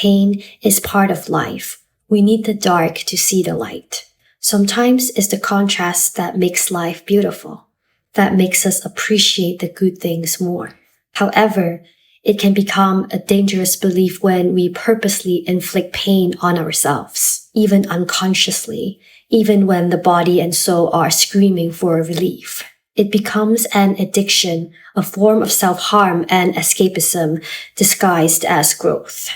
pain is part of life. We need the dark to see the light. Sometimes it's the contrast that makes life beautiful, that makes us appreciate the good things more. However, it can become a dangerous belief when we purposely inflict pain on ourselves, even unconsciously, even when the body and soul are screaming for relief. It becomes an addiction, a form of self-harm and escapism disguised as growth.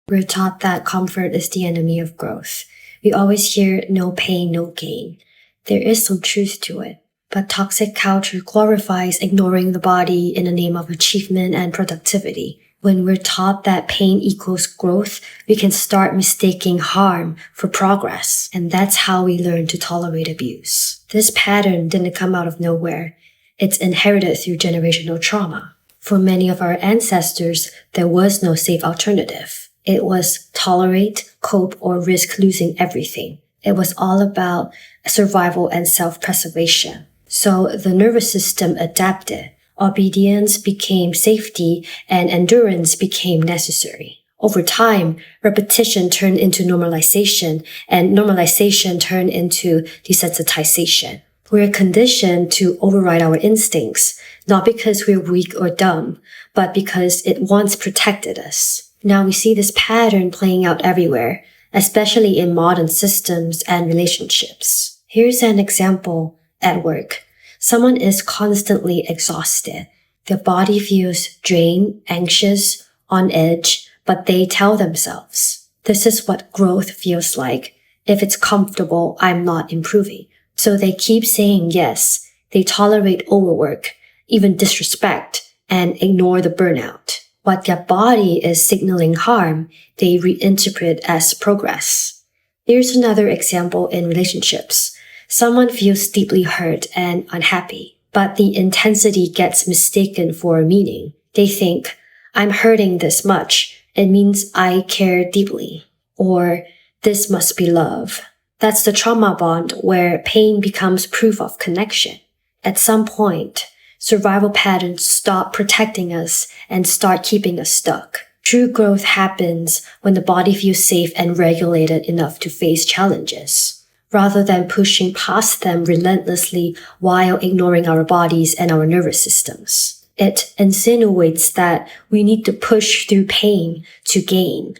We're taught that comfort is the enemy of growth. We always hear no pain, no gain. There is some truth to it, but toxic culture glorifies ignoring the body in the name of achievement and productivity. When we're taught that pain equals growth, we can start mistaking harm for progress, and that's how we learn to tolerate abuse. This pattern didn't come out of nowhere. It's inherited through generational trauma. For many of our ancestors, there was no safe alternative. It was tolerate, cope, or risk losing everything. It was all about survival and self-preservation. So the nervous system adapted. Obedience became safety and endurance became necessary. Over time, repetition turned into normalization and normalization turned into desensitization. We're conditioned to override our instincts, not because we're weak or dumb, but because it once protected us. Now we see this pattern playing out everywhere, especially in modern systems and relationships. Here's an example at work. Someone is constantly exhausted. Their body feels drained, anxious, on edge, but they tell themselves, this is what growth feels like. If it's comfortable, I'm not improving. So they keep saying yes. They tolerate overwork, even disrespect, and ignore the burnout. What their body is signaling harm, they reinterpret as progress. Here's another example in relationships. Someone feels deeply hurt and unhappy, but the intensity gets mistaken for meaning. They think, I'm hurting this much. It means I care deeply. Or, this must be love. That's the trauma bond where pain becomes proof of connection. At some point, survival patterns stop protecting us and start keeping us stuck. True growth happens when the body feels safe and regulated enough to face challenges, rather than pushing past them relentlessly while ignoring our bodies and our nervous systems. It insinuates that we need to push through pain to gain,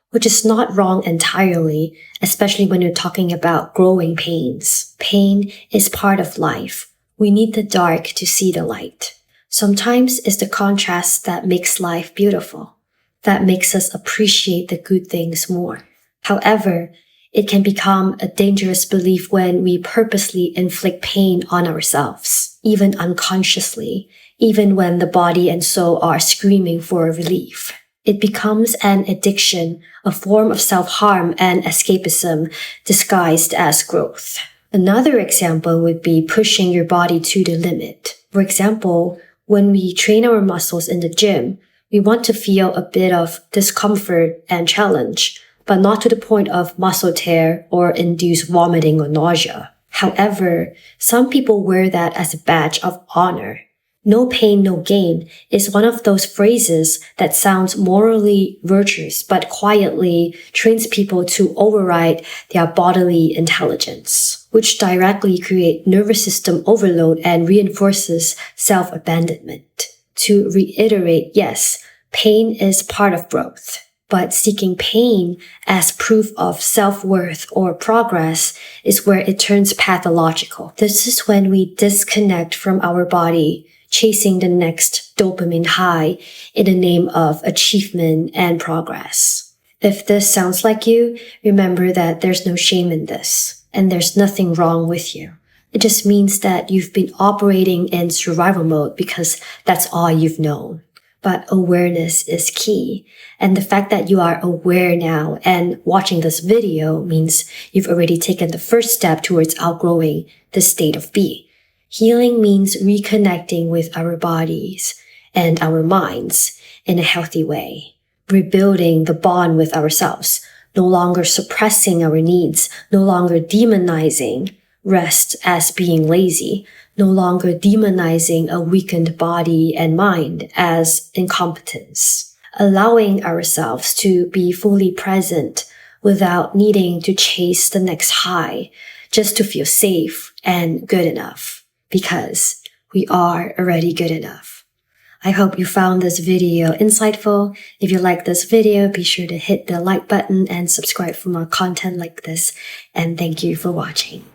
which is not wrong entirely, especially when you're talking about growing pains. Pain is part of life. We need the dark to see the light. Sometimes it's the contrast that makes life beautiful, that makes us appreciate the good things more. However, it can become a dangerous belief when we purposely inflict pain on ourselves, even unconsciously, even when the body and soul are screaming for relief. It becomes an addiction, a form of self-harm and escapism disguised as growth. Another example would be pushing your body to the limit. For example, when we train our muscles in the gym, we want to feel a bit of discomfort and challenge, but not to the point of muscle tear or induce vomiting or nausea. However, some people wear that as a badge of honor. No pain, no gain is one of those phrases that sounds morally virtuous, but quietly trains people to override their bodily intelligence, which directly create nervous system overload and reinforces self-abandonment. To reiterate, yes, pain is part of growth, but seeking pain as proof of self-worth or progress is where it turns pathological. This is when we disconnect from our body, chasing the next dopamine high in the name of achievement and progress. If this sounds like you, remember that there's no shame in this, and there's nothing wrong with you. It just means that you've been operating in survival mode because that's all you've known. But awareness is key, and the fact that you are aware now and watching this video means you've already taken the first step towards outgrowing this state of being. Healing means reconnecting with our bodies and our minds in a healthy way, rebuilding the bond with ourselves, no longer suppressing our needs, no longer demonizing, rest as being lazy, no longer demonizing a weakened body and mind as incompetence, allowing ourselves to be fully present without needing to chase the next high just to feel safe and good enough, because we are already good enough. I hope you found this video insightful. If you like this video, be sure to hit the like button and subscribe for more content like this. And thank you for watching.